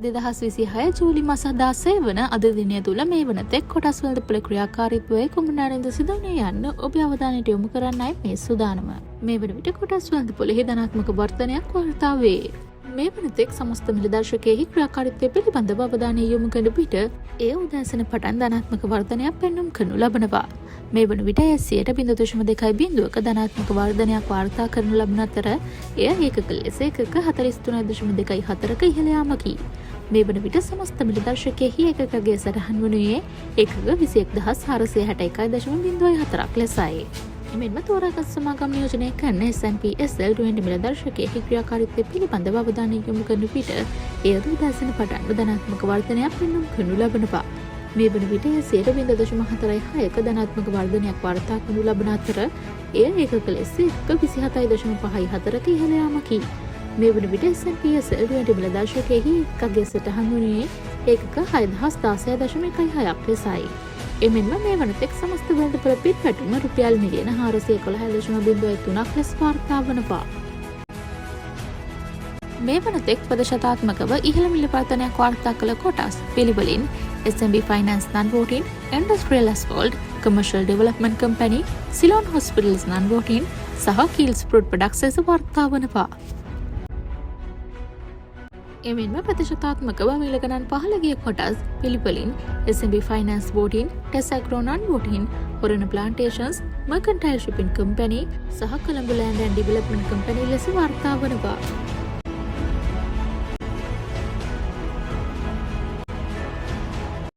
2026 ජූලි මාස 16 වන අද දිනය තුල මේ වනතෙක් කොටස් වලට ක්‍රියාකාරීත්වයේ කුමනාරින්ද සිදුවන්නේ යන්න ඔබ අවධානයට යොමු කරන්නයි මේ සූදානම. මේ වන විට කොටස් වලට ධනාත්මක වර්ධනයක් වාර්තා වේ. මේ වනතෙක් සමස්ත මිලදර්ශකයෙහි ක්‍රියාකාරීත්වය පිළිබඳව අවධානය යොමු කරන විට ඒ උදෑසන පටන් ධනාත්මක වර්ධනයක් පෙන්නුම් කරනු ලබනවා. මේ වන විට 100.2.2ක ධනාත්මක වර්ධනයක් වාර්තා කරනු ලබන අතර එය ඒකක ලෙස එකක 43.2.4ක ඉහළ යාමකි. මේ වන විට සමස්ත මිලදර්ශකයෙහි ඒකකගේ සටහන් වනුයේ ඒකක 21,461.04ක් ලෙසයි. එමෙන්ම තෝරාගත් සමාගම් නියෝජනය කරන S&P SL 20 මිලදර්ශකයෙහි ක්‍රියාකාරීත්වය පිළිබඳව අවධානය යොමු කරන විට එය උදෑසන පටන් ධනාත්මක වර්ධනයක් පෙන්නුම් කරනු ලබනවා. මේ වන විට 100.46ක ධනාත්මක වර්ධනයක් වාර්තා කරනු ලබන අතර එය ඒකක ලෙස 27.54ක ඉහළ යාමකි. මේ වන විට S&P SL 20 මිලදර්ශකයෙහි එකකගේ සටහන් වනුයේ ඒකක 6,016.16ක් ලෙසයි. එමෙන්ම මේ වනතෙක් සමස්ත වෙළඳපොළ පිටපැටුම රුපියල් මිලියන 411.03ක් ලෙස වාර්තා වනවා. මේ වනතෙක් ප්‍රදේශාත්මකව ඉහළ මිල පර්තනයක් වාර්තා කළ කොටස් පිළිවෙලින් SMB Finance Non-Voting, Industrial Asphalt, Commercial Development Company, Ceylon Hospitals Non-Voting සහ Keels Fruit Products ලෙස වාර්තා වනවා. එමෙන්ම ප්‍රතිශතාත්මකව මිල ගණන් පහළ ගිය කොටස් පිළිවෙලින් SMB Finance Voting, Tesagro Non-Voting, Horana Plantations, Mercantile Shipping Company සහ Colombo Land and Development Company ලෙස වාර්තා වනවා.